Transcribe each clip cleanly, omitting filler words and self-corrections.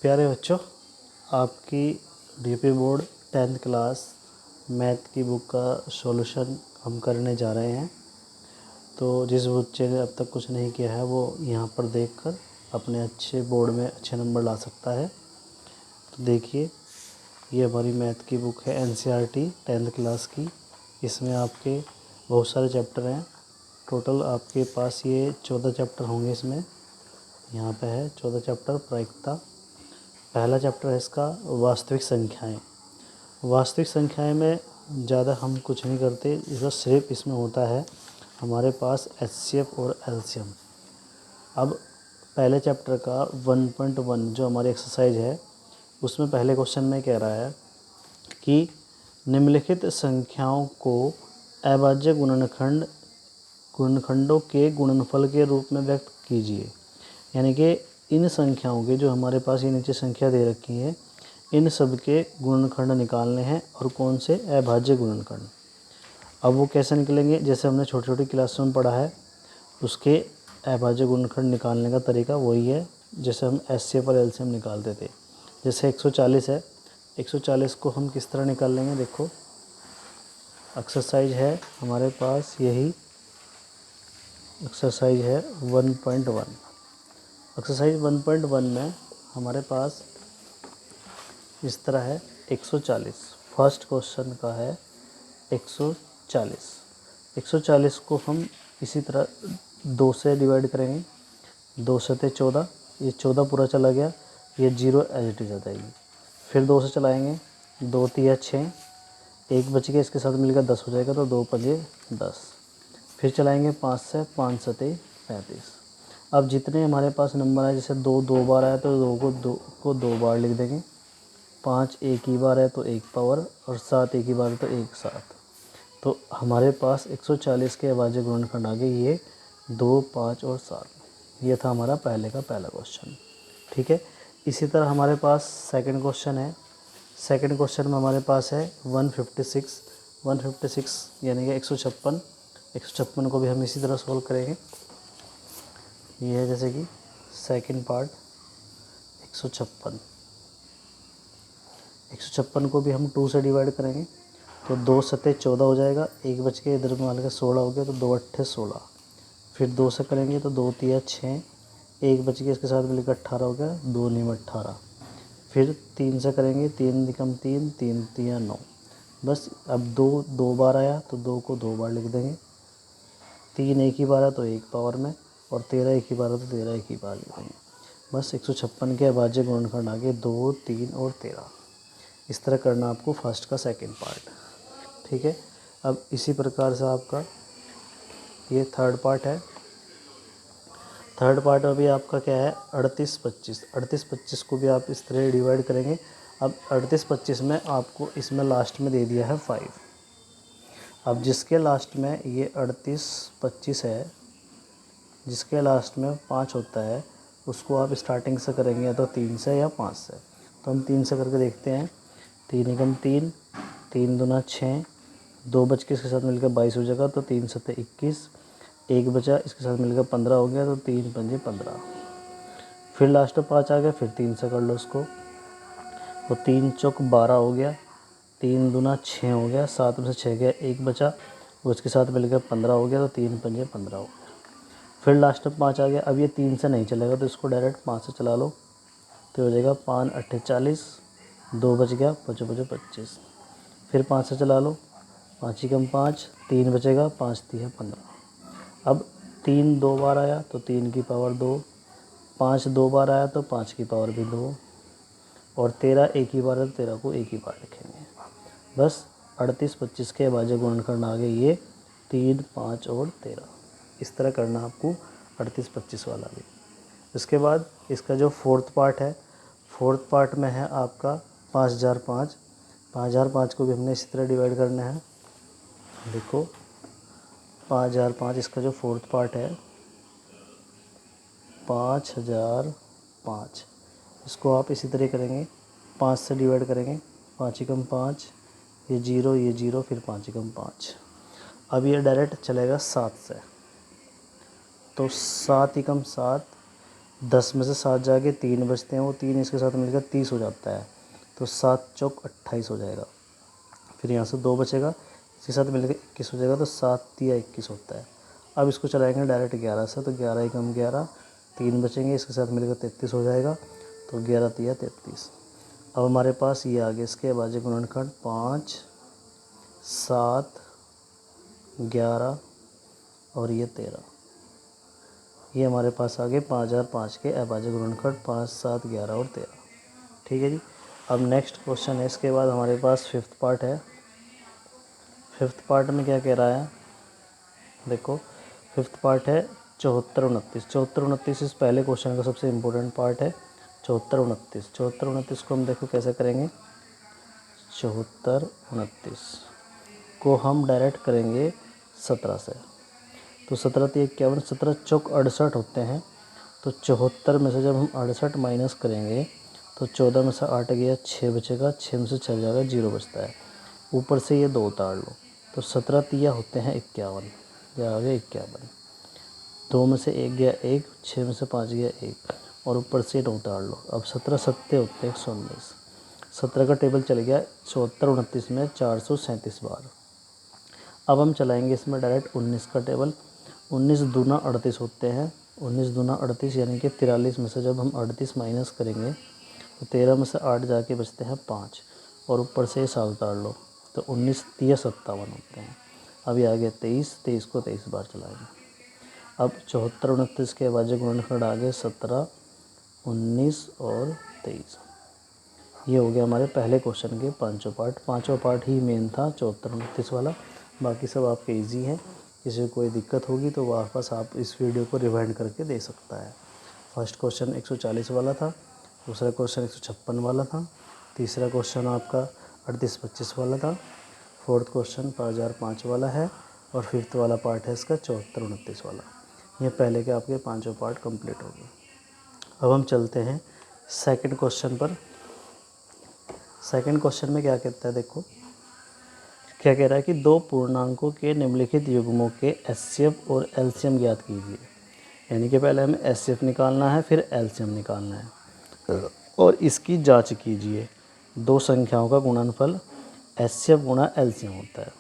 प्यारे बच्चों, आपकी DP board 10th class math की बुक का सॉल्यूशन हम करने जा रहे हैं। तो जिस बच्चे ने अब तक कुछ नहीं किया है वो यहाँ पर देखकर अपने अच्छे बोर्ड में अच्छे नंबर ला सकता है। तो देखिए, ये हमारी मैथ की बुक है NCERT 10th क्लास की। इसमें आपके बहुत सारे चैप्टर हैं। टोटल आपके पास ये 14 चैप्टर होंगे। इसमें यहाँ पे है 14 चैप्टर प्रायिकता। पहला चैप्टर है इसका वास्तविक संख्याएं। वास्तविक संख्याएं में ज़्यादा हम कुछ नहीं करते, इसका सिर्फ इसमें होता है हमारे पास HCF और LCM। अब पहले चैप्टर का 1.1 जो हमारी एक्सरसाइज है, उसमें पहले क्वेश्चन में कह रहा है कि निम्नलिखित संख्याओं को अभाज्य गुणनखंडों के गुणनफल के रूप में व्यक्त कीजिए। यानी कि इन संख्याओं के, जो हमारे पास ये नीचे संख्या दे रखी है, इन सब के गुणनखंड निकालने हैं और कौन से अभाज्य गुणनखंड। अब वो कैसे निकलेंगे, जैसे हमने छोटी छोटी क्लासों में पढ़ा है, उसके अभाज्य गुणनखंड निकालने का तरीका वही है जैसे हम HCF और LCM निकालते थे। जैसे 140 है, 140 को हम किस तरह निकाल लेंगे। देखो, एक्सरसाइज है हमारे पास, यही एक्सरसाइज है 1.1। एक्सरसाइज 1.1 में हमारे पास इस तरह है 140। फर्स्ट क्वेश्चन का है 140। 140 को हम इसी तरह 2 से डिवाइड करेंगे। 2 सते 14, ये 14 पूरा चला गया, ये 0 एज इट इज़ आ जाएगी। फिर 2 से चलाएँगे, 2 तिया 6, 1 बच गया, इसके साथ मिलकर 10 हो जाएगा, तो 2 पंजे 10। फिर चलाएँगे 5 से, 5 सते 35। अब जितने हमारे पास नंबर आए, जैसे 2 2 बार आया तो 2 को 2 बार लिख देंगे। 5 एक ही बार है तो 1 पावर, और 7 एक ही बार है तो 1 7। तो हमारे पास 140 के अभाज्य गुणनखंड आ गए, ये 2 5 और 7। ये था हमारा पहले का पहला क्वेश्चन। ठीक है, इसी तरह हमारे पास सेकंड क्वेश्चन है। सेकंड क्वेश्चन में हमारे पास है 156। 156 यानी कि 156। 156 को भी हम इसी तरह सॉल्व करेंगे। ये है जैसे कि सेकंड पार्ट 156। 156 को भी हम 2 से डिवाइड करेंगे, तो 2 सते 14 हो जाएगा, 1 बच के इधर मान के 16 हो गया, तो 2 अट्ठे 16। फिर 2 से करेंगे तो 2 तिया 6, 1 बच गया, इसके साथ मिलकर 18 हो गया, 2 नीम 18। फिर 3 से करेंगे, 3 निकम 3, 3 तिया 9। बस अब 2 2 बार आया तो 2 को 2 बार लिख देंगे। 3 एक ही बार है तो 1 पावर में, और 13 एक ही बार है तो 13 एक ही बार लिख देंगे। बस 156 के अभाज्य गुणनखंड आ गए 2 3 और 13। इस तरह करना आपको फर्स्ट का सेकंड पार्ट। ठीक है, अब इसी प्रकार से आपका ये थर्ड पार्ट है। थर्ड पार्ट में भी आपका क्या है 38 25। 38 25 को भी आप इस तरह डिवाइड करेंगे। अब 38 25 में आपको इसमें लास्ट में दे दिया है 5। अब जिसके लास्ट में ये 38 25 है, जिसके लास्ट में 5 होता है, उसको आप स्टार्टिंग से करेंगे या तो 3 से या 5 से। तो हम 3 से करके देखते हैं। 3 एकम 3, 3 दूना 6, 2 बच के इसके साथ मिलकर 22 हो जाएगा, तो 3 सत्ते 21, 1 बचा, इसके साथ मिलकर 15 हो गया, तो 3 पंजे 15। फिर लास्ट में 5 आ गया, फिर 3 से कर लो उसको, तो 3 चौक 12 हो गया, 3 दूना 6 हो गया, 7 में से 6 गया, 1 बचा, उसके साथ मिलकर 15 हो गया, तो 3 पंजे 15 हो गया। फिर लास्ट में 5 आ गया। अब ये 3 से नहीं चलेगा, तो इसको डायरेक्ट 5 से चला लो, तो हो जाएगा 5 अट्ठे 40, 2 बच गया, 5 5 25। फिर 5 से चला लो, 5 एकम 5, 3 बचेगा, 5 3 15। अब 3 2 बार आया तो 3 की पावर 2, 5 2 बार आया तो 5 की पावर भी 2, और 13 एक ही बार है तो 13 को एक ही बार लिखेंगे। बस 38 25 के अभाज्य गुणनखंड आ गए ये 3 5 और 13। इस तरह करना आपको 38 25 वाला भी। इसके बाद इसका जो फोर्थ पार्ट है, फोर्थ पार्ट में है आपका 5005। 5005 को भी हमने इसी तरह डिवाइड करना है। देखो 5005 इसका जो फोर्थ पार्ट है 5005, इसको आप इसी तरह करेंगे, 5 से डिवाइड करेंगे। 5 एकम 5, ये 0, फिर 5 एकम 5। अब ये डायरेक्ट चलेगा 7 से, तो 7 एकम 7, 10 में से 7 जाके 3 बचते हैं, वो 3 इसके साथ मिलकर 30 हो जाता है, तो 7 चौक 28 हो जाएगा। फिर यहाँ से 2 बचेगा, इसके साथ मिलकर 21 हो जाएगा, तो 7 तिया 21 होता है। अब इसको चलाएंगे डायरेक्ट 11 से, तो 11 एकम 11, 3 बचेंगे, इसके साथ मिलकर 33 हो जाएगा, तो 11 तिया 33। अब हमारे पास ये आ गया इसके अभाज्य गुणनखंड 5, 7, 11 और ये 13। ये हमारे पास आ गए 5 और 5 के अभाज्य गुणनखंड 5, 7, 11 और 13। ठीक है जी। अब नेक्स्ट क्वेश्चन है, इसके बाद हमारे पास 5th पार्ट है। 5th पार्ट में क्या कह रहा है, देखो 5th पार्ट है 74, 29। 74, 29 इस पहले क्वेश्चन का सबसे इम्पोर्टेंट पार्ट है। 74, 29, 74, 29 को हम देखो कैसे करेंगे। 74, 29 को हम डायरेक्ट करेंगे 17 से, तो 17 तिया 51, 17 चौक 68 होते हैं, तो 74 में से जब हम 68 माइनस करेंगे तो 14 में से 8 गया, 6 बचेगा, 6 में से चल जाएगा, 0 बचता है, ऊपर से ये 2 उतार लो, तो 17 तिया होते हैं 51, या आ गया 51, 2 में से 1 गया 1, 6 में से 5 गया 1, और ऊपर से 9 उतार लो। अब 17 सत्ते होते हैं 119, 17 का टेबल चल गया 74, 29 में 437 बार। अब हम चलाएंगे इसमें डायरेक्ट 19 का टेबल। 19 दूना 38 होते हैं, 19 दूना 38 यानी कि 43 में से जब हम 38 माइनस करेंगे तो 13 में से 8 जाके बचते हैं 5, और ऊपर से 7 उतार लो, तो 19 तिया 57 होते हैं। अब ये आ गया 23, 23 को 23 बार चलाएंगे। अब 74, 29 के अभाज्य गुणनखंड आ गए 17, 19 और 23। ये हो गया हमारे पहले क्वेश्चन के पांचों पार्ट। पांचों पार्ट ही मेन था 74, 29 वाला, बाकी सब आपके इजी हैं। किसी को कोई दिक्कत होगी तो वापस आप इस वीडियो को रिवाइंड करके दे सकता है। फर्स्ट क्वेश्चन 140 वाला था, दूसरा क्वेश्चन 156 वाला था, तीसरा क्वेश्चन आपका 38, 25 वाला था, फोर्थ क्वेश्चन 5005 वाला है, और फिफ्थ वाला पार्ट है इसका 74, 29 वाला। ये पहले के आपके पांचों पार्ट कंप्लीट हो गए। अब हम चलते हैं सेकंड क्वेश्चन पर। सेकंड क्वेश्चन में क्या कहता है, देखो क्या कह रहा है कि दो पूर्णांकों के निम्नलिखित युग्मों के एचसीएफ और एलसीएम ज्ञात कीजिए। यानी कि पहले हमें एचसीएफ निकालना है, फिर एलसीएम निकालना है, और इसकी जांच कीजिए। दो संख्याओं का गुणनफल एचसीएफ गुणा एलसीएम होता है।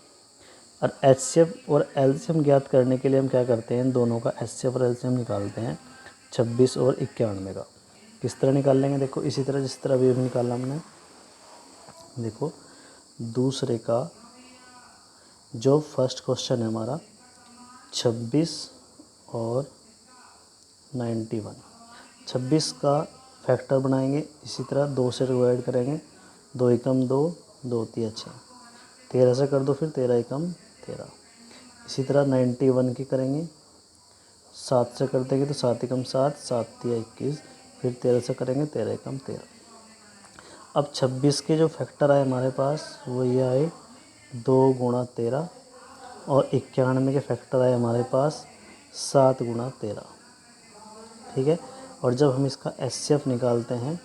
और एचसीएफ और एलसीएम ज्ञात करने के लिए हम क्या करते हैं, इन दोनों का एचसीएफ और एलसीएम निकालते हैं 26 और 91 का। किस तरह निकाल लेंगे, देखो इसी तरह जिस तरह अभी निकाला हमने। देखो दूसरे का जो फर्स्ट क्वेश्चन है हमारा 26 और 91, 26 का फैक्टर बनाएंगे, इसी तरह 2 से डिवाइड करेंगे, 2 एकम 2, 2 तिया 6, 13 से कर दो, फिर 13 एकम 13। इसी तरह 91 की करेंगे, 7 से कर देंगे तो 7 एकम 7, 7 तिया 21, फिर 13 से करेंगे 13 एकम 13। अब 26 के जो फैक्टर आए हमारे पास वो ये आए 2 गुणा 13, और 91 के फैक्टर आए हमारे पास 7 गुणा 13। ठीक है। और जब हम इसका एचसीएफ निकालते हैं,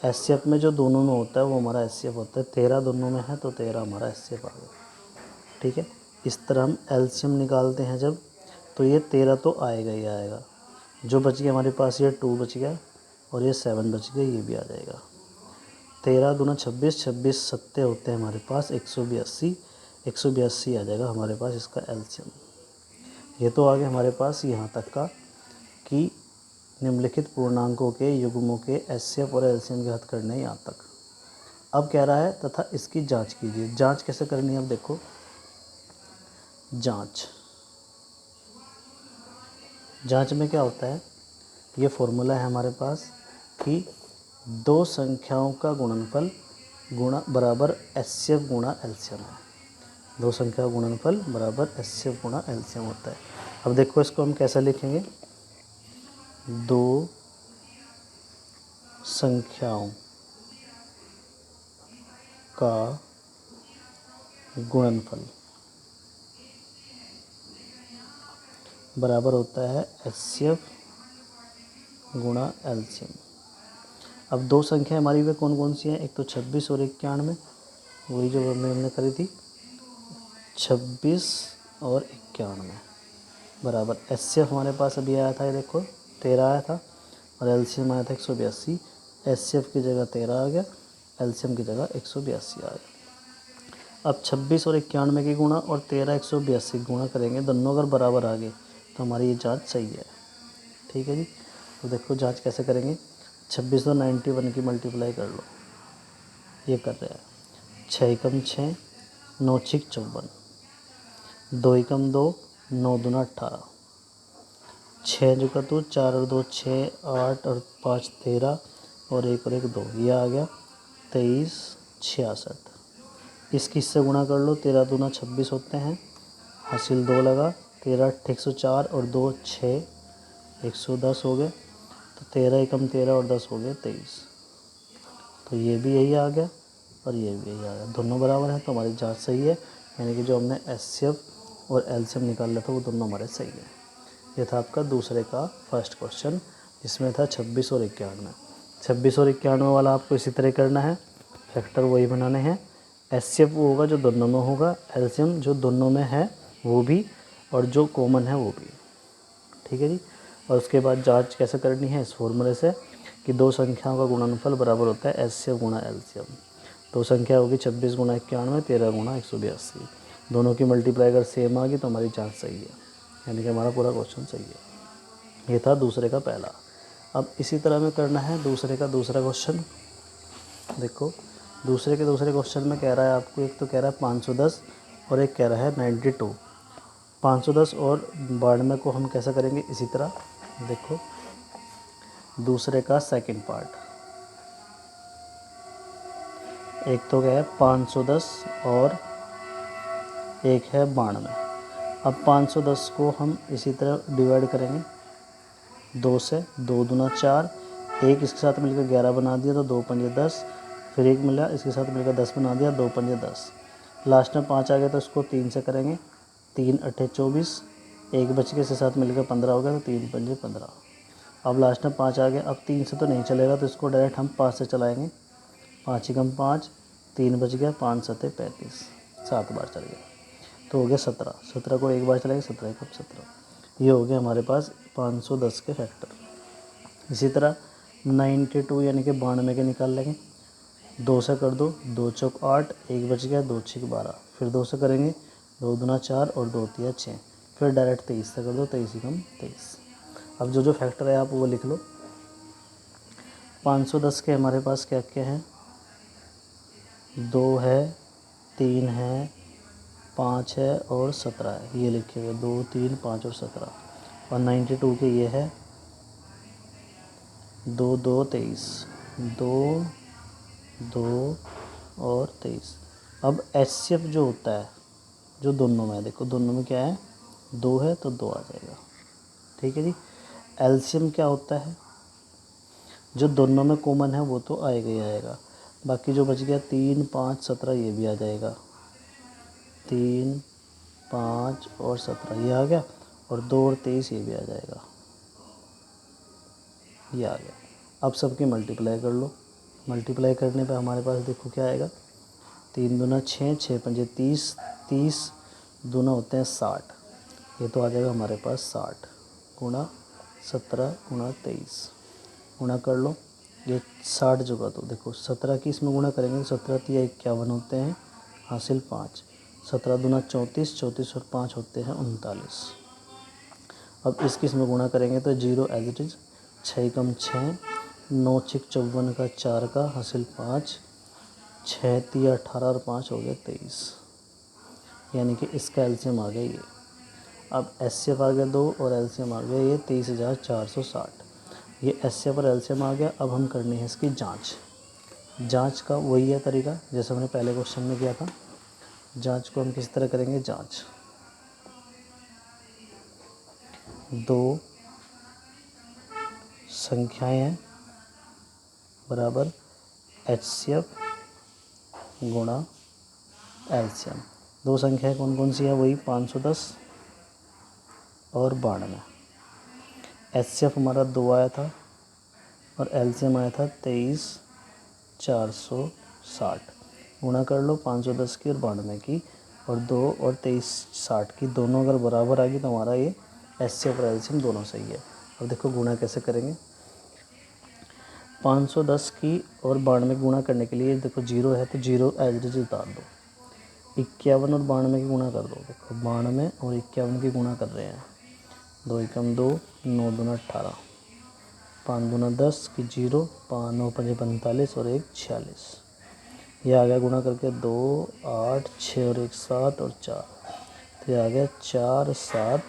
एचसीएफ में जो दोनों में होता है वो हमारा एचसीएफ होता है, 13 दोनों में है तो 13 हमारा एचसीएफ आ गया। ठीक है। इस तरह हम एलसीएम निकालते हैं जब, तो ये 13 तो आएगा ही आएगा। जो बच गया हमारे पास ये 2 बच गया, और ये 7 बच गया, ये भी आ जाएगा। 13 दूना 26, 26 सत्ते होते हैं हमारे पास 182, 182 आ जाएगा हमारे पास इसका एलसीएम। ये तो आ गया हमारे पास यहाँ तक का कि निम्नलिखित पूर्णांकों के युग्मों के एचसीएफ और एलसीएम ज्ञात करने हैं यहाँ तक। अब कह रहा है तथा इसकी जांच कीजिए। जांच कैसे करनी है, अब देखो जांच में क्या होता है, ये फॉर्मूला है हमारे पास कि दो संख्याओं का गुणनफल गुणा बराबर एचसीएफ गुणा एलसीएम है। दो संख्या का गुणनफल बराबर एचसीएफ गुणा एलसीएम होता है। अब देखो इसको हम कैसे लिखेंगे, दो संख्याओं का गुणनफल बराबर होता है एचसीएफ गुणा एलसीएम। अब दो संख्या हमारी वे कौन कौन सी हैं, एक तो 26 और 91, वही जो हमने करी थी 26 और 91 बराबर एचसीएफ हमारे पास अभी आया था, ये देखो 13 आया था, और एलसीएम आया था 182। एचसीएफ की जगह 13 आ गया, एलसीएम की जगह 182 आ गया। अब 26 और 91 की गुणा और 13 182 गुणा करेंगे, दोनों अगर बराबर आ गए तो हमारी ये जांच सही है। ठीक है जी। तो देखो जांच कैसे करेंगे। 26 और 91 की मल्टीप्लाई कर लो, ये कर रहे हैं 6 एकम 6, 9 छिक 54, 2 एकम 2, 9 दूना 18, 6 जो का 2, 4 और 2 6, 8 और 5 13 और 1 और 1 2, ये आ गया 23 66। इसकी इससे गुणा कर लो, 13 दूना 26 होते हैं, हासिल 2 लगा, 13 अट्ठे 104 और 2 6 110 हो गए, तो 13 एकम 13 और 10 हो गए 23। तो ये भी यही आ गया और ये भी यही आ गया, दोनों बराबर हैं, तो हमारी जांच सही है। यानी कि जो हमने एचसीएफ और एलसीएम निकाला था वो दोनों हमारे सही है। ये था आपका दूसरे का फर्स्ट क्वेश्चन, जिसमें था 26 और 91। 26 और 91 वाला आपको इसी तरह करना है, फैक्टर वही बनाने हैं। एचसीएफ वो होगा जो दोनों में होगा, एलसीएम जो दोनों में है वो भी, और जो कॉमन है वो भी। ठीक है जी। और उसके बाद जांच कैसे करनी है, इस फॉर्मूले से कि दो संख्याओं का गुणनफल बराबर होता है एचसीएफ गुणा एलसीएम। दो संख्या होगी 26 गुणा 91, 13 गुणा 182, दोनों की मल्टीप्लाई अगर सेम आ गई तो हमारी जांच सही है, यानी कि हमारा पूरा क्वेश्चन सही है। ये था दूसरे का पहला। अब इसी तरह में करना है दूसरे का दूसरा क्वेश्चन। देखो दूसरे के दूसरे क्वेश्चन में कह रहा है आपको, एक तो कह रहा है 510 और एक कह रहा है 92। 510 और 92 को हम कैसा करेंगे, इसी तरह। देखो दूसरे का सेकंड पार्ट, एक तो क्या है 510 और एक है 92। अब 510 को हम इसी तरह डिवाइड करेंगे 2 से, 2 दूना 4, एक इसके साथ मिलकर 11 बना दिया तो 2 पंजे 10, फिर एक मिला इसके साथ मिलकर 10 बना दिया, 2 पंजे 10, लास्ट में 5 आ गया तो इसको 3 से करेंगे, 3 अट्ठे 24, एक बच के इसके साथ मिलकर 15 हो गया तो 3 पंजे 15। अब लास्ट में 5 आ गया, अब 3 से तो नहीं चलेगा तो इसको डायरेक्ट हम 5 से चलाएँगे, 5 एकम 5, 3 बच गया, 5 सत्ते 35, 7 बार चल गया तो हो गया 17। 17 को एक बार चलाएंगे, 17 एकम 17। ये हो गया हमारे पास 510 के फैक्टर। इसी तरह 92 यानी कि 92 के निकाल लेंगे, 2 से कर दो, 2 चौक 8, एक बच गया, 2 छिक 12, फिर 2 से करेंगे, 2 दूना 4 और 2 तिया 6, फिर डायरेक्ट 23 से कर दो, 23 एकम 23। अब जो जो फैक्टर है आप वो लिख लो। 510 के हमारे पास क्या क्या हैं, 2 है, 3 है, 5 है और 17 है, ये लिखे हुए 2 3 5 और 17। और 92 के ये है 2 2 23, 2 2 और 23। अब एचसीएफ जो होता है जो दोनों में है, देखो दोनों में क्या है, 2 है तो 2 आ जाएगा। ठीक है जी। एलसीएम क्या होता है, जो दोनों में कॉमन है वो तो आएगा ही आएगा, बाकी जो बच गया 3 5 17 ये भी आ जाएगा, 3 5 और 17 ये आ गया, और 2 और 23 ये भी आ जाएगा, ये आ गया। अब सबकी मल्टीप्लाई कर लो, मल्टीप्लाई करने पे हमारे पास देखो क्या आएगा, 3 दूना 6, 6 पंजे 30, 30 दूना होते हैं 60, ये तो आ जाएगा हमारे पास 60 गुणा 17 गुणा 23, गुणा कर लो, ये 60 जो का तो देखो 17 की इसमें गुणा करेंगे, 17 तिया 51 होते हैं, हासिल 5, 17 दूना 34, 34 और 5 होते हैं 39। अब इसकी इसमें गुणा करेंगे तो 0 एज इट इज़, 6 एकम 6, 9 छिक 54 का 4 का हासिल 5, 6 तिया 18 और 5 हो गया 23, यानी कि इसका एलसीएम आ गया ये। अब एचसीएफ आ गया 2 और एलसीएम आ गया ये 23,460। ये एचसीएफ और एलसीएम आ गया। अब हम करनी है इसकी जांच। जांच का वही है तरीका जैसे हमने पहले क्वेश्चन में किया था। जांच को हम किस तरह करेंगे, जांच 2 संख्याएं हैं बराबर एचसीएफ गुणा एलसीएम। 2 संख्याएं कौन कौन सी है, वही 510 और 92। एचसीएफ हमारा 2 आया था और एलसीएम आया था 23,460। गुणा कर लो 510 की और 92 की, और 2 और 23,60 की दोनों अगर बराबर आ गई तो हमारा ये एचसीएफ और एलसीएम दोनों सही है। अब देखो गुणा कैसे करेंगे, 510 की और 92 की गुणा करने के लिए देखो 0 है तो 0 एज इट इज उतार दो। 51 और 92 की गुणा कर दो। देखो 92 और 51 की गुणा कर रहे हैं। 2 एकम 2, 9 दूना 18, 5 दूना 10 की 0, 5 9 5 45 और 1 46। ये आ गया गुणा करके 2 8 6 और 1 7 और 4, तो ये आ गया 4 7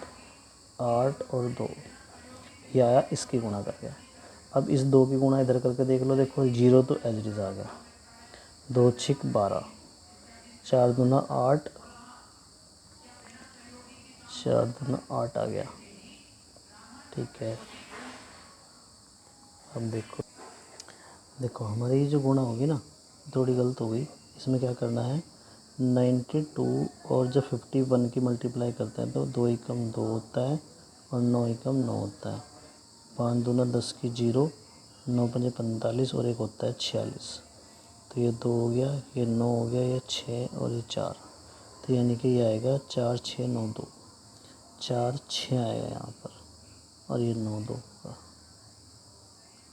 8 और 2। ये आया इसकी गुणा करके। अब इस 2 की गुणा इधर करके देख लो। देखो 0 तो एज इट इज आ गया। 2 6 12, 4 दूना 8, 4 दूना 8 आ गया। ठीक है, अब देखो देखो हमारी ये जो गुणा होगी ना, थोड़ी गलत हो गई। इसमें क्या करना है, 92 और जब 51 की मल्टीप्लाई करते हैं तो 2 एकम 2 होता है और 9 एकम 9 होता है। 5 दूना 10 की 0, 9 पंजे 45 और 1 होता है 46। तो ये 2 हो गया, ये 9 हो गया, ये 6 और ये 4। तो यानी कि ये आएगा 4 6 9 2, 4 6 आएगा यहाँ पर और ये 9 2 का।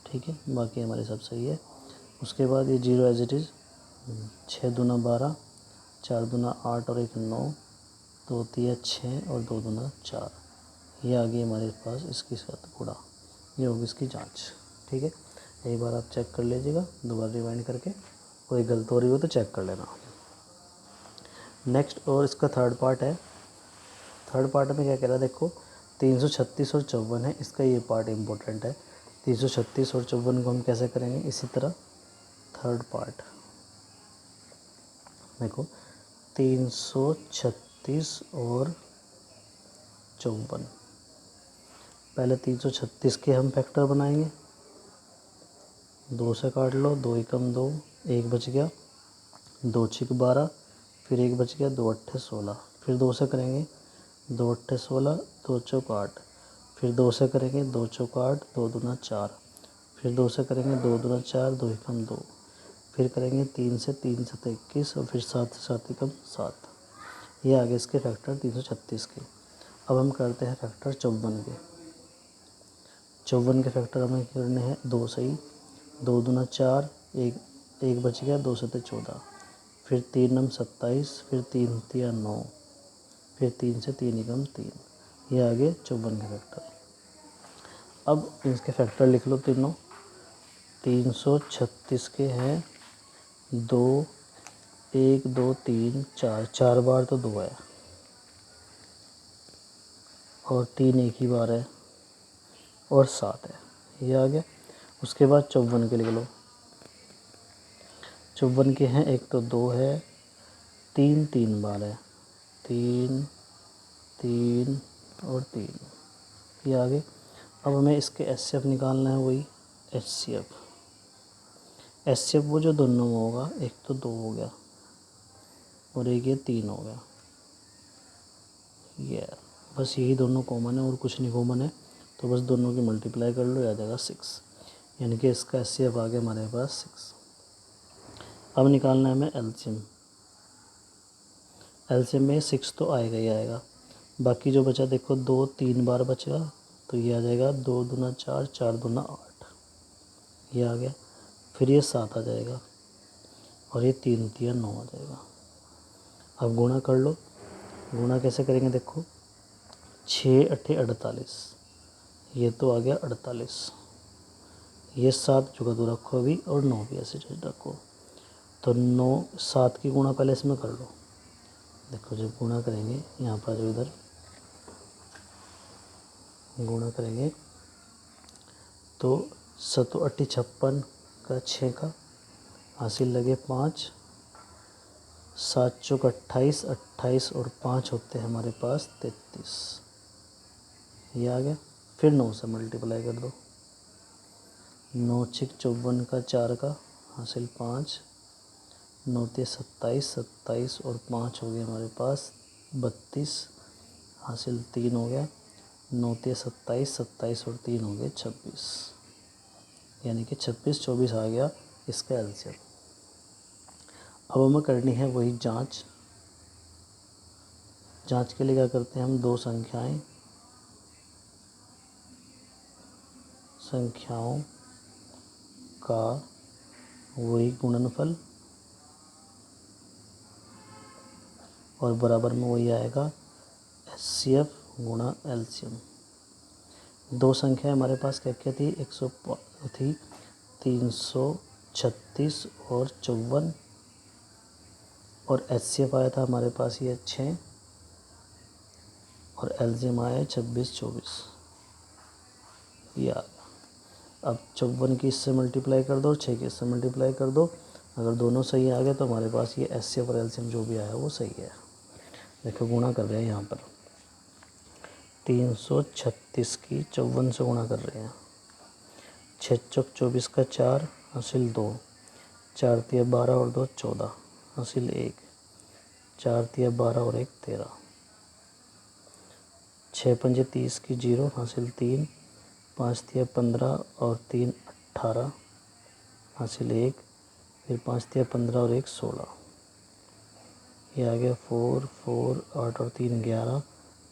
ठीक है, बाकी हमारे सब सही है। उसके बाद ये 0 एज इट इज़, 6 दूना 12, 4 दूना 8 और 1 9, 2 3 6 और 2 दूना 4। ये आ गई हमारे पास इसके साथ गुणा। ये होगी इसकी जांच। ठीक है, एक बार आप चेक कर लीजिएगा दोबारा रिवाइंड करके, कोई गलत हो रही हो तो चेक कर लेना। नेक्स्ट और इसका थर्ड पार्ट है। थर्ड पार्ट में क्या कह रहा है, देखो 336 और 54 है, इसका ये पार्ट इम्पोर्टेंट है। 336 और 54 को हम कैसे करेंगे, इसी तरह थर्ड पार्ट देखो 336 और 54। पहले 336 के हम फैक्टर बनाएंगे। 2 से काट लो, 2 एकम 2, 1 बच गया, 2 6 12, फिर 1 बच गया, 2 8 16। फिर 2 से करेंगे, 2 8 16, 2 चौक 8, फिर 2 से करेंगे, 2 चौक 8, 2 दूना 4, फिर 2 से करेंगे, 2 दूना 4, 2 एकम 2, फिर करेंगे 3 से 21 और फिर 7 से 7 एकम 7। ये आगे इसके फैक्टर 336 के। अब हम करते हैं फैक्टर 54 के। 54 के फैक्टर हमें करने हैं 2 सही, 2 दूना 4, 1 बच गया, 2 सते 14, फिर 3 नम 27, फिर 3 तिया 9, फिर 3 से 3 एकम 3। ये आगे 54 के फैक्टर। अब इसके फैक्टर लिख लो तीनों। 336 के हैं 2 1 2 3 4, 4 बार तो 2 है और 3 एक ही बार है और 7 है। ये आ गया। उसके बाद 54 के लिख लो। 54 के हैं, एक तो 2 है, 3 3 बार है, 3 3 और 3। ये आ गए। अब हमें इसके HCF निकालना है, वही HCF वो जो दोनों में होगा, एक तो 2 हो गया और एक ये 3 हो गया। ये बस यही दोनों कॉमन है और कुछ नहीं कॉमन है, तो बस दोनों की मल्टीप्लाई कर लो, आ जाएगा 6। यानी कि इसका HCF आ गया हमारे पास 6। अब निकालना है हमें एलसीएम। एलसीएम में 6 तो आएगा ही आएगा। बाकी जो बचा देखो 2 3 बार बचेगा, तो ये आ जाएगा 2 दूना 4, 4 दूना 8। ये आ गया। फिर ये 7 आ जाएगा और ये 3 तिया 9 आ जाएगा। अब गुणा कर लो। गुणा कैसे करेंगे, देखो 6 8 48, ये तो आ गया 48। ये 7 जुगा तो रखो अभी और 9 भी ऐसे रखो। तो 9 7 की गुणा पहले इसमें कर लो। देखो जब गुणा करेंगे, यहाँ पर जो इधर गुणा करेंगे तो 7 8 56 का 6 का हासिल लगे 5, 7 चौक 28, 28 और 5 होते हैं हमारे पास 33। ये आ गया। फिर 9 से मल्टीप्लाई कर दो। 9 6 54 का 4 का हासिल 5, 9 ते 27, 27 और 5 हो गए हमारे पास 32, हासिल 3 हो गया। 9 ते 27, 27 और 3 हो गए 26, यानी कि 26 24 आ गया इसका एलसीएम। अब हमें करनी है वही जांच। जांच के लिए क्या करते हैं हम, दो संख्याओं का वही गुणनफल और बराबर में वही आएगा HCF गुणा एलसीएम। दो संख्या हमारे पास क्या क्या थी, 336 और 54 और HCF आया था हमारे पास ये 6 और एलसीएम आया 26 24, ये आ गया। अब 54 की इससे मल्टीप्लाई कर दो और 6 की इससे मल्टीप्लाई कर दो, अगर दोनों सही आ गए तो हमारे पास ये HCF और एलसीएम जो भी आया वो सही है। देखो गुणा कर रहे हैं यहाँ पर, 336 की 54 से गुणा कर रहे हैं, 6 चौक 24 का 4 हासिल 2, 4 तिया 12 और 2 14 हासिल 1, 4 तिया 12 और 1 13, 6 पंजे 30 की 0 हासिल 3, 5 तिया 15 और 3 18 हासिल 1, फिर 5 तिया 15 और 1 16, ये आ गया 4 4 8 और 3 11,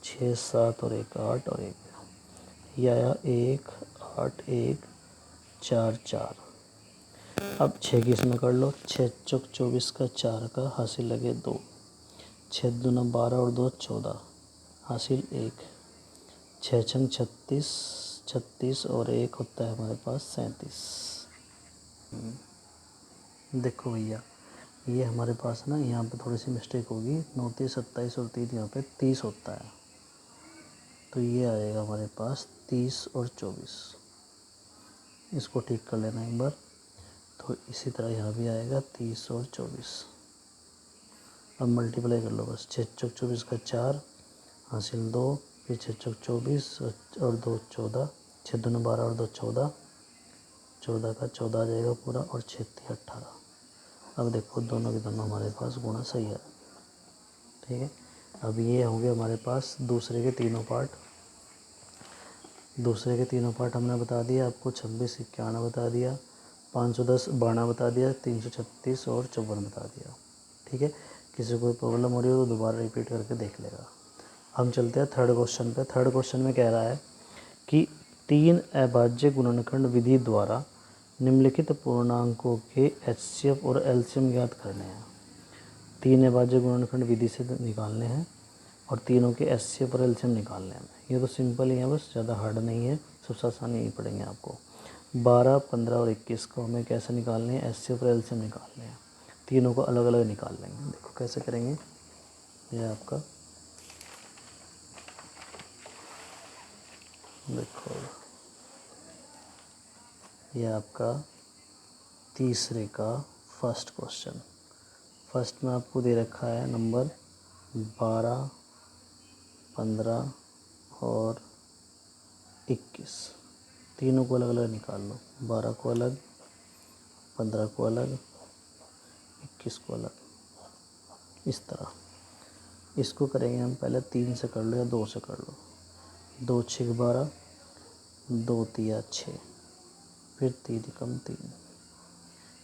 6 7 और 1 8 और 1, ये आया 1 8 1 4 4। अब 6 की इसमें कर लो, 6 चौक 24 का 4 का हासिल लगे 2, 6 दूना 12 और 2 14 हासिल 1, 6 छंग 36 36 और 1 होता है हमारे पास 37। देखो भैया ये हमारे पास ना यहाँ पे थोड़ी सी मिस्टेक होगी, 9 3 27 और 3 यहाँ पे 30 होता है, तो ये आएगा हमारे पास 30 और 24, इसको ठीक कर लेना एक बार। तो इसी तरह यहाँ भी आएगा 30 और 24। अब मल्टीप्लाई कर लो बस, 6 चौक 24 का 4 हासिल 2, फिर 6 चौक 24 और 2 14, 6 दूना 12 और 2 14, 14 का 14 आ जाएगा पूरा और 6 3 18। अब देखो दोनों के दोनों हमारे पास गुणा सही है, ठीक है। अब ये होंगे हमारे पास दूसरे के तीनों पार्ट। दूसरे के तीनों पार्ट हमने बता दिया आपको, 26 51 बता दिया, 510 12 बता दिया, 336 और 54 बता दिया, ठीक है। किसी को कोई प्रॉब्लम हो रही हो तो दोबारा रिपीट करके देख लेगा। हम चलते हैं थर्ड क्वेश्चन पे। थर्ड क्वेश्चन में कह रहा है कि 3 अभाज्य गुणनखंड विधि द्वारा निम्नलिखित पूर्णांकों के HCF और LCM ज्ञात करने हैं। 3 अभाज्य गुणनखंड विधि से निकालने हैं और तीनों के HCF और LCM निकालने हैं। ये तो सिंपल ही है, बस ज़्यादा हार्ड नहीं है, सबसे आसानी ही पड़ेंगे आपको। 12 15 और 21 को हमें कैसे निकालने हैं, HCF और LCM निकालने हैं। तीनों को अलग अलग निकाल लेंगे। देखो कैसे करेंगे, ये आपका देखो ये आपका तीसरे का फर्स्ट क्वेश्चन। फर्स्ट में आपको दे रखा है नंबर 12 15 और 21, तीनों को अलग अलग निकाल लो। 12 को अलग, 15 को अलग, 21 को अलग, इस तरह। इसको करेंगे हम पहले 3 से कर लो या 2 से कर लो। 2 6 12, 2 तिया 6, फिर 3 कम 3।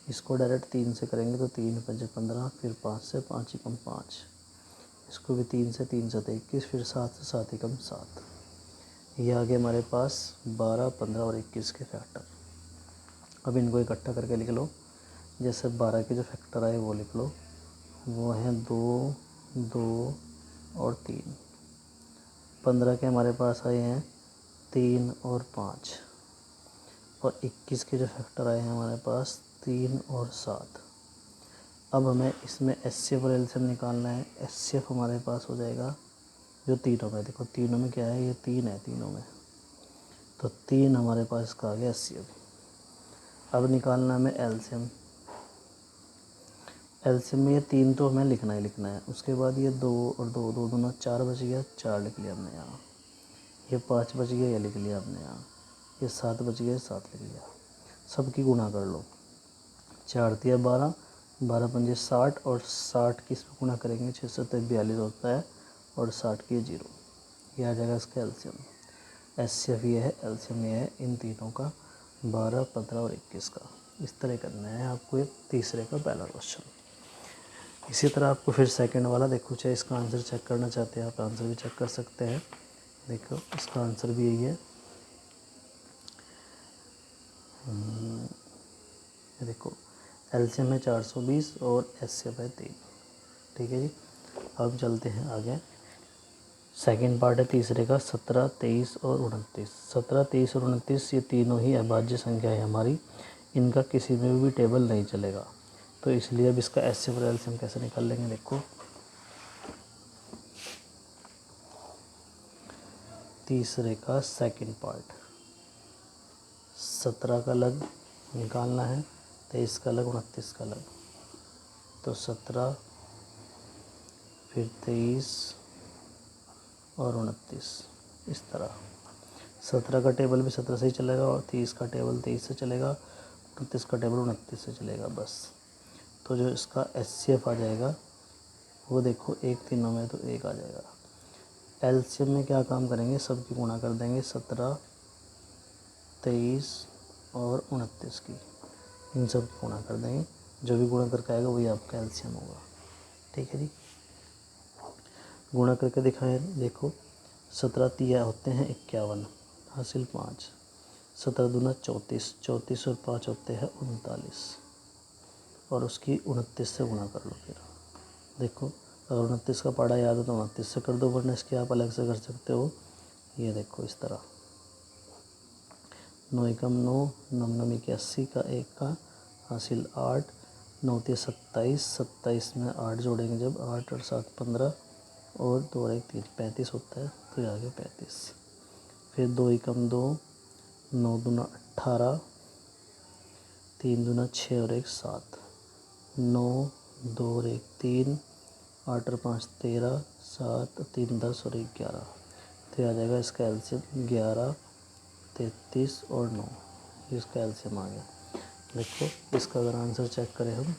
इसको डायरेक्ट 3 से करेंगे तो 3 5 15, फिर 5 से 5 कम 5। इसको भी 3 से 21, फिर 7 से 7 कम 7। ये आगे हमारे पास 12 15 और 21 के फैक्टर। अब इनको इकट्ठा करके लिख लो। जैसे 12 के जो फैक्टर आए वो लिख लो, वो हैं 2 2 और 3। 15 के हमारे पास आए हैं 3 और 5 और 21 के जो फैक्टर आए हैं हमारे पास 3 और 7। अब हमें इसमें HCF और LCM निकालना है। HCF हमारे पास हो जाएगा जो तीनों में, देखो तीनों में क्या है, ये 3 है तीनों में, तो 3 हमारे पास इसका आ गया HCF। अब निकालना हमें LCM। LCM में ये 3 तो हमें लिखना ही लिखना है। उसके बाद ये 2 और 2 2 दूना 4 बच गया, 4 लिख लिया हमने यहाँ। ये 5 बच गया, ये लिख लिया हमने यहाँ। ये 7 बच गया, 7 लिख लिया। सबकी गुणा कर लो, 4 तिया 12, 12 पंजे 60 और 60 की इसमें गुणा करेंगे 6 7 42 होता है और 60 की 0, ये आ जाएगा इसका LCM। HCF ये है, LCM ये है इन तीनों का, 12 15 और 21 का। इस तरह करना है आपको एक तीसरे का पहला क्वेश्चन। इसी तरह आपको फिर सेकंड वाला देखो, चाहे इसका आंसर चेक करना चाहते हैं आप आंसर भी चेक कर सकते हैं। देखो इसका आंसर भी यही है। ये देखो एलसीएम है 420 और एचसीएफ है 3। ठीक है जी। अब चलते हैं आगे। सेकंड पार्ट है तीसरे का 17, 23 और 29। 17, 23 और 29 ये तीनों ही अभाज्य संख्या है हमारी, इनका किसी में भी टेबल नहीं चलेगा। तो इसलिए अब इसका एचसीएफ और एलसीएम कैसे निकाल लेंगे, देखो तीसरे का सेकंड पार्ट 17 का अलग निकालना है, 23 का अलग, 29 का अलग। तो 17 फिर 23 और 29 इस तरह। 17 का टेबल भी 17 से ही चलेगा और 30 का टेबल 23 से चलेगा, 29 का टेबल 29 से चलेगा बस। तो जो इसका एचसीएफ आ जाएगा वो देखो एक तीनों में तो एक आ जाएगा। एलसीएम में क्या काम करेंगे, सब की गुणा कर देंगे 17, 23 और 29 की, इन सब की गुणा कर देंगे। जो भी गुणा करके आएगा वही आपका एलसीएम होगा। ठीक है जी। गुणा करके दिखाएं, देखो 17 तिया होते हैं 51, हासिल 5, 17 दूना 34, 34 और 5 होते हैं 39 और उसकी 29 से गुणा कर लो। फिर देखो अगर 29 का पाड़ा याद है तो 29 से कर दो, वरना इसके आप अलग से कर सकते हो। ये देखो इस तरह 9 एकम 9, 9 नमी 81 का 1 का हासिल 8, 9 तिया 27, 27 में 8 जोड़ेंगे जब 8 और 7 15 और 2 और 1 3 35 होता है, तो ये आ गया 35। फिर 2 एकम 2, 9 दूना 18, 3 दूना 6 और 1 7, 9 2 और 1 3, 8 और 5 13, 7 3 10 और 1 11। तो आ जाएगा इसका एलसीएम 11, 33 और 9, इसका एलसीएम आ गया। देखो इसका अगर आंसर चेक करें हम,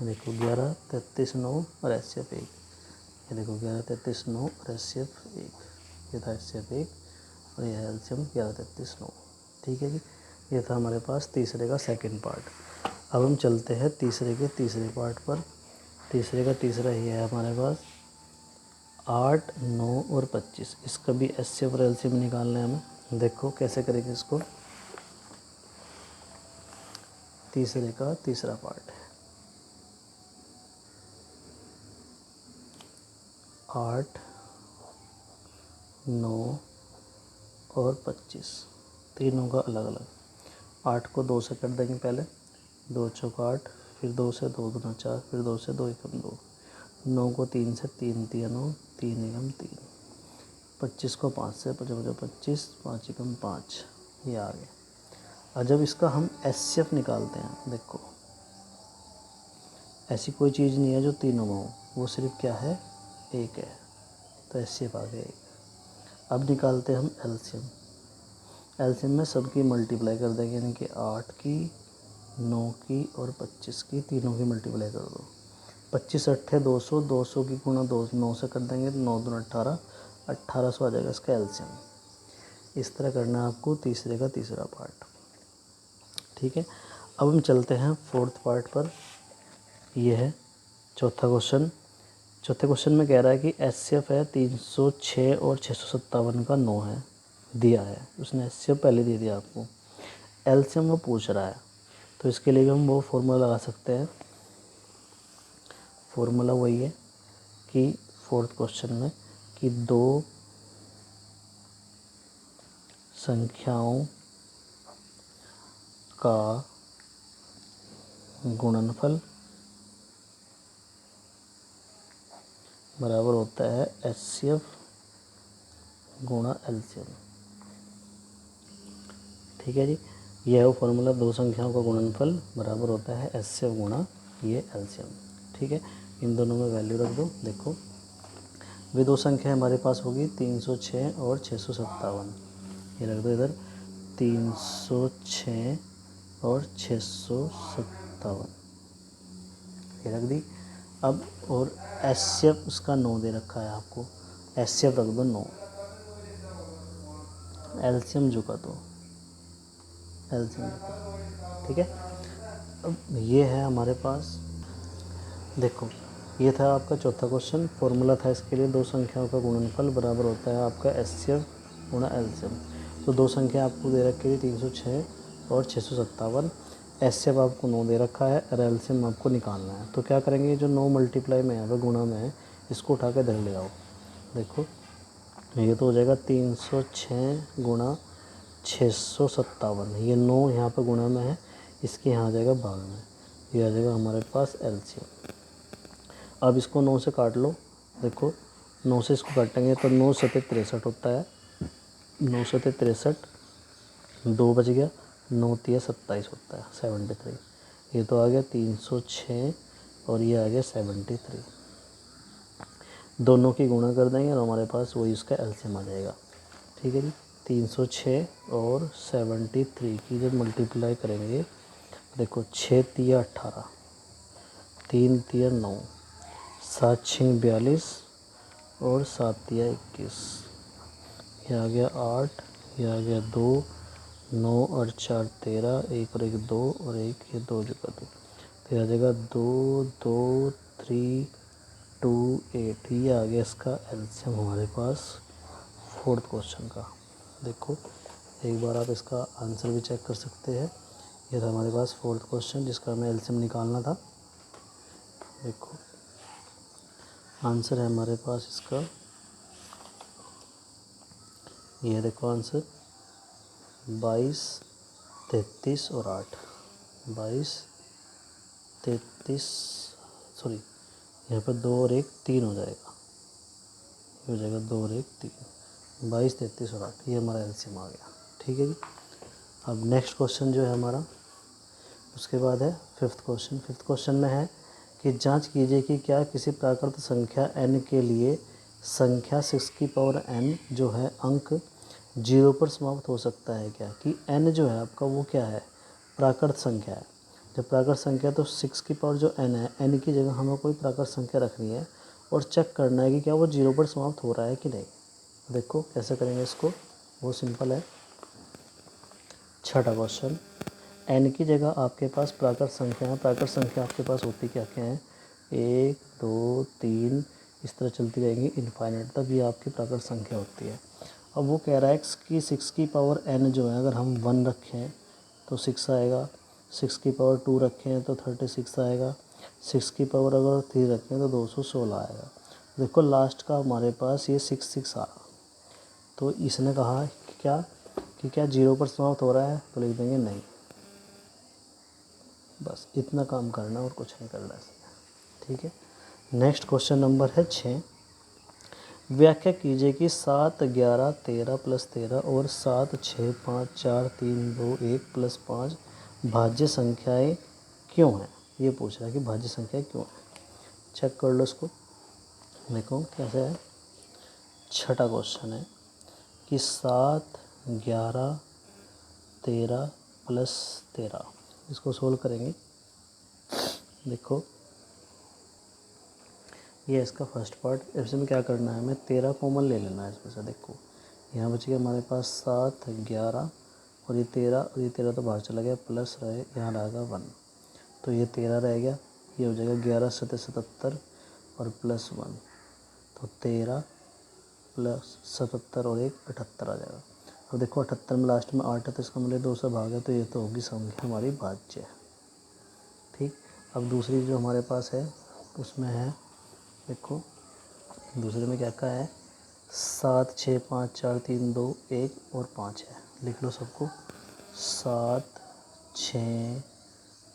देखो 11, 33, 9 और एचसीएफ 1। ये देखो 11, 33, 9 और एचसीएफ 1, ये था एचसीएफ 1 और यह एलसीएम 11, 33, 9। ठीक है जी। ये था हमारे पास तीसरे का सेकंड पार्ट। अब हम चलते हैं तीसरे के तीसरे पार्ट पर। तीसरे का तीसरा ही है हमारे पास 8, 9 और 25। इसका भी एचसीएफ और एलसीएम निकालना है हमें। देखो कैसे करेंगे इसको। तीसरे का तीसरा पार्ट है 8, 9 और 25, तीनों का अलग अलग। 8 को 2 से कर देंगे पहले, 2 चौक 8, फिर 2 से 2 दूना 4, फिर 2 से 2 एकम 2। 9 को 3 से 3 तिया 9, 3 एकम 3। 25 को 5 से 5 25, 5 एकम 5, ये आ गया। और जब इसका हम एचसीएफ निकालते हैं, देखो ऐसी कोई चीज़ नहीं है जो तीनों में हो, वो सिर्फ क्या है, एक है। तो एचसीएफ आ गया 1। अब निकालते हैं हम एलसीएम। एलसीएम में सबकी मल्टीप्लाई कर देंगे, यानी कि 8 की, 9 की और 25 की, तीनों की मल्टीप्लाई कर दो। 25 अट्ठे 200, 200 की गुणा 9 से कर देंगे तो 9 दूना 18, 1800 आ जाएगा इसका एलसीएम। इस तरह करना है आपको तीसरे का तीसरा पार्ट। ठीक है। अब हम चलते हैं फोर्थ पार्ट पर। यह है चौथा क्वेश्चन। चौथे क्वेश्चन में कह रहा है कि एचसीएफ है 306 और 657 का 9 है, दिया है उसने। एचसीएफ पहले दे दिया आपको, एलसीएम वो पूछ रहा है। तो इसके लिए हम वो फॉर्मूला लगा सकते हैं। फॉर्मूला वही है कि फोर्थ क्वेश्चन में कि दो संख्याओं का गुणनफल बराबर होता है एचसीएफ गुणा एलसीएम। ठीक है जी। यह वो फॉर्मूला, दो संख्याओं का गुणनफल बराबर होता है एचसीएफ गुणा ये एलसीएम। ठीक है। इन दोनों में वैल्यू रख दो। देखो वे दो संख्या हमारे पास होगी 306 और 657। ये रख दो इधर, 306 और 657 ये रख दी। अब और एचसीएफ उसका 9 दे रखा है आपको, एचसीएफ रख दो 9, एलसीएम झुका दो, एलसीएम झुका दो। ठीक है। अब ये है हमारे पास, देखो ये था आपका चौथा क्वेश्चन। फॉर्मूला था इसके लिए, दो संख्याओं का गुणनफल बराबर होता है आपका एचसीएफ गुणा एलसीएम। तो दो संख्या आपको दे रखी है 306 और 657। एचसीएफ आपको 9 दे रखा है और एलसीएम आपको निकालना है। तो क्या करेंगे, जो 9 मल्टीप्लाई में है गुणा में है, इसको उठा के इधर ले आओ। देखो ये तो हो जाएगा 306 गुणा 657, ये 9 यहाँ पर गुणा में है, इसके यहाँ आ जाएगा भाग में, ये आ जाएगा हमारे पास एलसीएम। अब इसको 9 से काट लो। देखो 9 से इसको काटेंगे तो 9 सत्ते 63 होता है, 9 सत्ते 63, 2 बच गया, 9 तिया 27 होता है 73। ये तो आ गया 306 और ये आ गया 73। दोनों की गुणा कर देंगे और हमारे पास वही उसका एलसीएम आ जाएगा। ठीक है जी। 306 और 73 की जब मल्टीप्लाई करेंगे, देखो 6 तिया 18, 3 तिया 9, 7 6 42 और 7 तिया 21, ये आ गया 8, ये आ गया 2, 9 और 4 13, 1 और 1 2 और 1 ये 2 जगह 2, तो ये आ जाएगा 2 2 3 2 8। ये आ गया इसका एलसीएम हमारे पास फोर्थ क्वेश्चन का। देखो एक बार आप इसका आंसर भी चेक कर सकते हैं। ये था हमारे पास फोर्थ क्वेश्चन जिसका हमें एलसीएम निकालना था। देखो आंसर है हमारे पास इसका, ये देखो आंसर 22 33 और 8, 22 33, सॉरी यहाँ पर 2 और 1 3 हो जाएगा, ये हो जाएगा 2 और 1 3, 22 33 और 8, ये हमारा एलसीएम आ गया। ठीक है जी। अब नेक्स्ट क्वेश्चन जो है हमारा, उसके बाद है फिफ्थ क्वेश्चन। फिफ्थ क्वेश्चन में है कि जांच कीजिए कि क्या किसी प्राकृत संख्या n के लिए संख्या 6 की पावर n जो है अंक 0 पर समाप्त हो सकता है क्या। कि n जो है आपका वो क्या है, प्राकृत संख्या है। जब प्राकृत संख्या तो 6 की पावर जो n है, n की जगह हमें कोई प्राकृत संख्या रखनी है और चेक करना है कि क्या वो 0 पर समाप्त हो रहा है कि नहीं। देखो कैसे करेंगे इसको, वो सिंपल है। छठा क्वेश्चन, n की जगह आपके पास प्राकृत संख्या है। प्राकृत संख्या आपके पास होती क्या क्या है, 1 2 3 इस तरह चलती रहेंगी इनफाइनाइट तक, ये आपकी प्राकृत संख्या होती है। अब वो कह रहा है कि 6 की पावर n जो है अगर हम 1 रखें तो 6 आएगा, 6 की पावर 2 रखें तो 36 आएगा, 6 की पावर अगर 3 रखें तो 216 आएगा। देखो लास्ट का हमारे पास ये 6 6 आ रहा, तो इसने कहा कि क्या 0 पर समाप्त हो रहा है, तो लिख देंगे नहीं। बस इतना काम करना और कुछ नहीं करना इसमें। ठीक है। नेक्स्ट क्वेश्चन नंबर है 6। व्याख्या कीजिए कि 7 11 13 प्लस 13 और 7 6 5 4 3 2 1 प्लस 5 भाज्य संख्याएं क्यों हैं। ये पूछ रहा है कि भाज्य संख्या क्यों है। चेक कर लो इसको। देखो कैसे है। छठा क्वेश्चन है कि 7 11 13 प्लस 13, इसको सोल्व करेंगे। देखो ये इसका फर्स्ट पार्ट। इसमें क्या करना है, हमें 13 कॉमन ले लेना है इसमें से। देखो यहाँ बच गया हमारे पास 7 11 और ये 13 और ये 13 तो बाहर चला गया, प्लस रहे यहाँ रहेगा 1, तो ये 13 रह गया, ये हो जाएगा 11 7 77 और प्लस 1, तो 13 प्लस 77 और 1 78 आ जाएगा। अब देखो 78 में लास्ट में 8 है तो इसका मतलब 2 से भाग है, तो ये तो होगी संख्या हमारी भाज्य। ठीक। अब दूसरी जो हमारे पास है उसमें है, देखो दूसरे में क्या क्या है, 7 6 5 4 3 2 1 और 5 है। लिख लो सबको, 7 6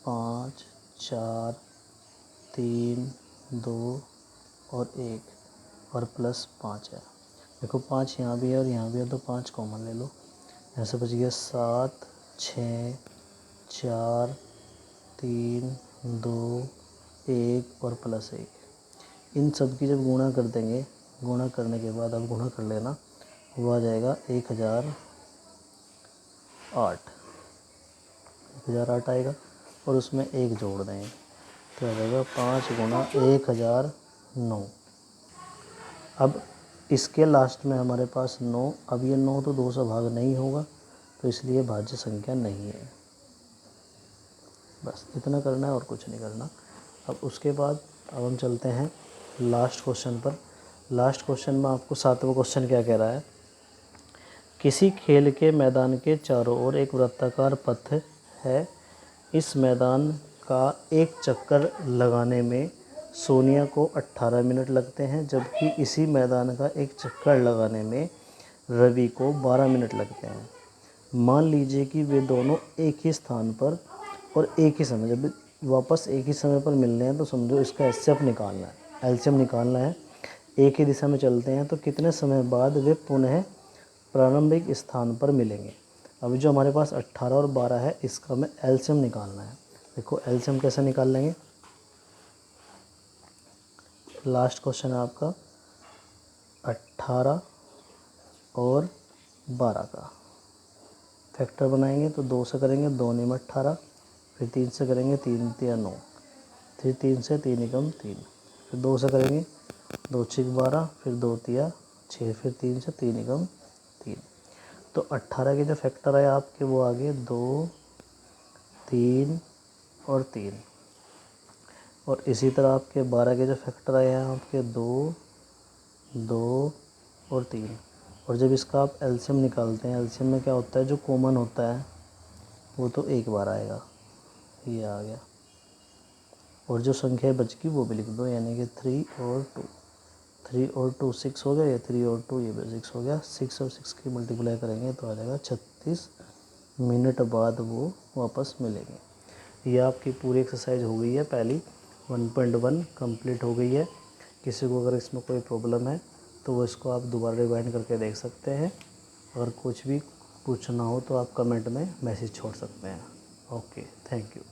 5 4 3 2 और 1 और प्लस 5 है। देखो 5 यहाँ भी है और यहाँ भी है, तो 5 कॉमन ले लो। यहाँ से बच गया 7 6 4 3 2 1 और प्लस 1। इन सब की जब गुणा कर देंगे, गुणा करने के बाद अब गुणा कर लेना, वो आ जाएगा 1008, 1008 आएगा और उसमें 1 जोड़ देंगे तो आ जाएगा 5 गुणा 1009। अब इसके लास्ट में हमारे पास 9, अब ये 9 तो 2 से भाग नहीं होगा, तो इसलिए भाज्य संख्या नहीं है। बस इतना करना है और कुछ नहीं करना। अब उसके बाद अब हम चलते हैं लास्ट क्वेश्चन पर। लास्ट क्वेश्चन में आपको 7वां क्वेश्चन क्या कह रहा है किसी खेल के मैदान के चारों ओर एक वृत्ताकार पथ है। इस मैदान का एक चक्कर लगाने में सोनिया को 18 मिनट लगते हैं, जबकि इसी मैदान का एक चक्कर लगाने में रवि को 12 मिनट लगते हैं। मान लीजिए कि वे दोनों एक ही स्थान पर और एक ही समय, जब वापस एक ही समय पर मिलने हैं तो समझो इसका एचसीएफ निकालना है, एलसीएम निकालना है। एक ही दिशा में चलते हैं तो कितने समय बाद वे पुनः प्रारंभिक स्थान पर मिलेंगे। अभी जो हमारे पास 18 और 12 है, इसका हमें एलसीएम निकालना है। देखो एलसीएम कैसे निकाल लेंगे। लास्ट क्वेश्चन है आपका 18 और 12 का फैक्टर बनाएंगे तो 2 से करेंगे, 2 नियम 18, फिर 3 से करेंगे, 3 तिया 9, फिर 3 से 3 एकम 3, फिर 2 से करेंगे, 2 छीक 12, फिर 2 तिया 6, फिर 3 से 3 एकम 3। तो 18 के जो फैक्टर आए आपके वो आ गए 2, 3 और 3। और इसी तरह आपके 12 के जो फैक्टर आए हैं आपके 2, 2 और 3। और जब इसका आप एलसीएम निकालते हैं, एलसीएम में क्या होता है, जो कॉमन होता है वो तो एक बार आएगा, ये आ गया। और जो संख्या बच गई वो भी लिख दो, यानी कि 3 और 2, 3 और 2 6 हो गया, या 3 और 2 ये भी 6 हो गया। 6 और 6 की मल्टीप्लाई करेंगे तो आ जाएगा 36 मिनट बाद वो वापस मिलेंगे। ये आपकी पूरी एक्सरसाइज हो गई है, पहली 1.1 कंप्लीट हो गई है। किसी को अगर इसमें कोई प्रॉब्लम है तो वो इसको आप दोबारा रिवाइंड करके देख सकते हैं। अगर कुछ भी पूछना हो तो आप कमेंट में मैसेज छोड़ सकते हैं। Okay, thank you.